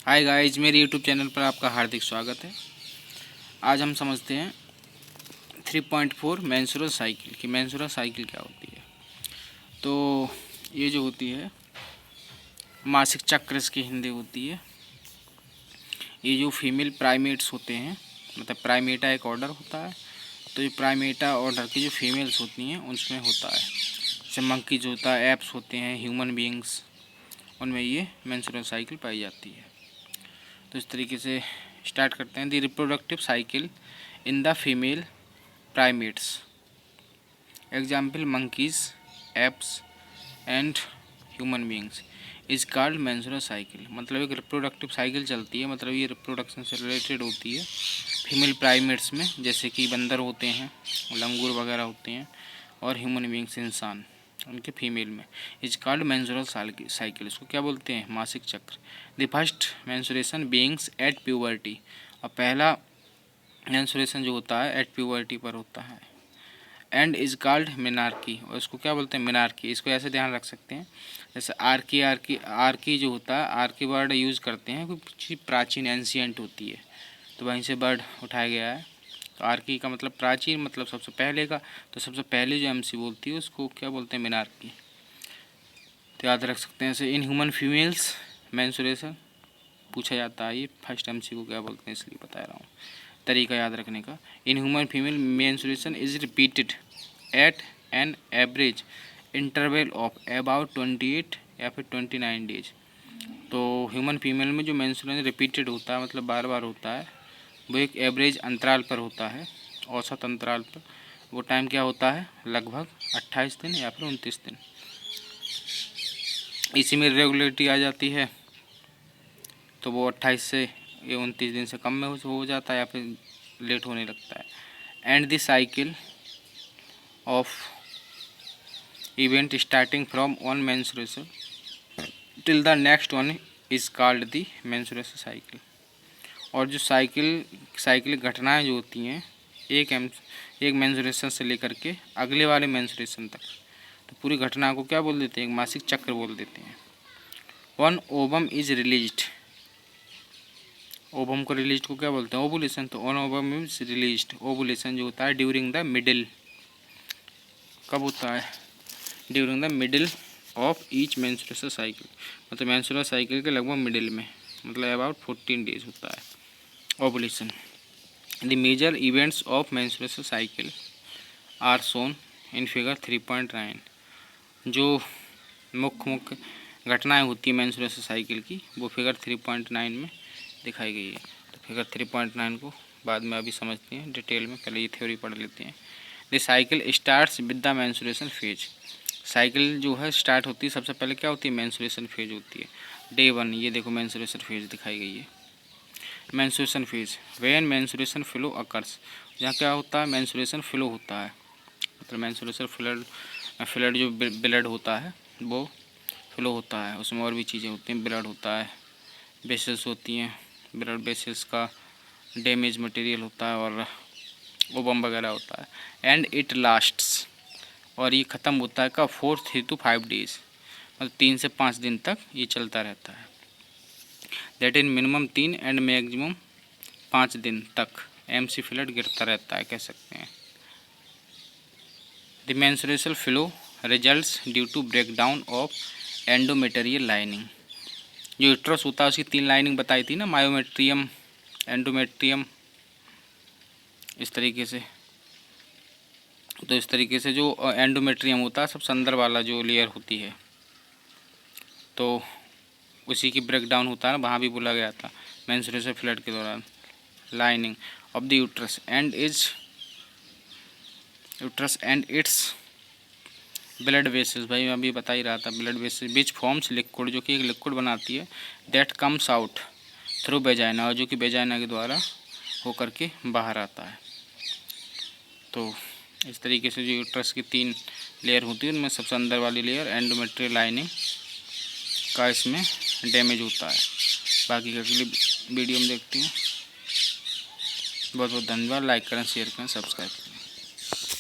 Hi guys, मेरे YouTube channel पर आपका हार्दिक स्वागत है। आज हम समझते हैं 3.4 मेंस्ट्रुअल साइकिल कि मेंस्ट्रुअल साइकिल क्या होती है। तो ये जो होती है मासिक चक्र इसकी हिंदी होती है। ये जो फीमेल प्राइमेट्स होते हैं, मतलब प्राइमेटा एक ऑर्डर होता है, तो ये प्राइमेटा ऑर्डर की जो फीमेल्स होती हैं उनमें होता है। जैसे मंकी जो होता है, एप्स होते हैं, ह्यूमन बीइंग्स, उनमें ये मेंस्ट्रुअल साइकिल पाई जाती है। तो इस तरीके से स्टार्ट करते हैं। The reproductive cycle in the female primates, example monkeys, apps and human beings, is called menstrual cycle. मतलब एक रिप्रोडक्टिव साइकिल चलती है, मतलब ये रिप्रोडक्शन से रिलेटेड होती है फीमेल प्राइमेट्स में, जैसे कि बंदर होते हैं, लंगूर वगैरह होते हैं, और ह्यूमन बीइंग्स इंसान, उनके फीमेल में। Is called menstrual cycle. इसको क्या बोलते हैं? मासिक चक्र। The first menstruation beings at puberty, और पहला मेंस्ट्रुएशन जो होता है एट प्यूबर्टी पर होता है। एंड इज कॉल्ड मिनार्की, और इसको क्या बोलते हैं? मिनार्की। इसको ऐसे ध्यान रख सकते हैं, जैसे आर्की जो होता है, आर्की वर्ड यूज़ करते हैं कुछ प्राचीन एंशियंट होती है, तो वहीं से वर्ड उठाया गया है। तो आर्की का मतलब प्राचीन, मतलब सबसे पहले का। तो सबसे पहले जो एमसी बोलती है उसको क्या बोलते हैं? मिनार्की। तो याद रख सकते हैं ऐसे। इन ह्यूमन फीमेल्स मेंस्ट्रुएशन पूछा जाता है, ये फर्स्ट एमसी को क्या बोलते हैं इसलिए बता रहा हूँ, तरीका याद रखने का। In human female menstruation is repeated at an average interval of about 28 या फिर 29 डेज। तो ह्यूमन फीमेल में जो मेंस्ट्रुएशन रिपीटेड होता है, मतलब बार बार होता है, वो एक एवरेज अंतराल पर होता है, औसत अंतराल पर। वो टाइम क्या होता है? लगभग 28 दिन या फिर 29 दिन। इसी में रेगुलरिटी आ जाती है, तो वो 28 से ये 29 दिन से कम में हो जाता है या फिर लेट होने लगता है। And the cycle of event starting from one menstruation till the next one is called the menstruation cycle. और जो साइकिल घटनाएं जो होती हैं एक मेंस्ट्रुएशन से लेकर के अगले वाले मेंस्ट्रुएशन तक, तो पूरी घटना को क्या बोल देते हैं? एक मासिक चक्र बोल देते हैं। One ovum is released, ovum को रिलीज को क्या बोलते हैं? ओवुलेशन। तो one ovum is released, ovulation जो होता है ड्यूरिंग द मिडिल, कब होता है? During the middle of each menstrual cycle, मतलब मेंस्ट्रुअल साइकिल के लगभग मिडिल में, मतलब अबाउट 14 डेज होता है ovulation. The major events of menstrual cycle are shown in figure 3.9। जो मुख्य घटनाएं होती है मेंस्ट्रुअल साइकिल की, वो फिगर 3.9 में दिखाई गई है। तो फिगर 3.9 को बाद में अभी समझते हैं डिटेल में, पहले ये थ्योरी पढ़ लेते हैं। The cycle starts with the menstruation phase. Cycle जो है स्टार्ट होती है, सबसे पहले क्या होती है? मेंस्ट्रुएशन फेज होती है। डे 1, ये देखो मेंस्ट्रुएशन फेज दिखाई गई है। Menstruation phase when menstruation flow occurs, जहाँ क्या होता है? मेंस्ट्रुएशन फ्लो होता है, मतलब मेंस्ट्रुएशन फ्लड जो ब्लड होता है वो फ्लो होता है। उसमें और भी चीज़ें होती हैं, ब्लड होता है, वेसल्स होती हैं, ब्लड वेसल्स का डैमेज मटेरियल होता है, और ओवम वगैरह होता है। एंड इट लास्ट्स, और ये ख़त्म होता है का 4 to 5 डेज, मतलब 3 से 5 दिन तक ये चलता रहता है। That in minimum 3 and maximum 5 दिन तक एमसी फ्लड गिरता रहता है, कह सकते हैं। The menstrual flow results due to break down of endometrial lining. जो यूट्रस होता है उसकी 3 लाइनिंग बताई थी ना, मायोमेट्रियम, एंडोमेट्रियम, इस तरीके से। तो इस तरीके से जो एंडोमेट्रियम होता है सबसे अंदर वाला जो लेयर होती है, तो उसी की ब्रेक डाउन होता है ना, वहाँ भी बोला गया था मेंस्ट्रुअल फ्लड के दौरान। Lining of the uterus and its blood vessels, भाई मैं अभी बता ही रहा था, blood vessels which forms liquid, जो कि एक लिक्विड बनाती है, that comes out through vagina, और जो कि वेजाइना के द्वारा होकर के बाहर आता है। तो इस तरीके से जो यूट्रस की 3 लेयर होती है, उनमें सबसे अंदर वाली लेयर एंडोमेट्रियल लाइनिंग का इसमें डैमेज होता है। बाकी का अगली वीडियो में देखते हैं। बहुत बहुत धन्यवाद। लाइक करें, शेयर करें, सब्सक्राइब करें।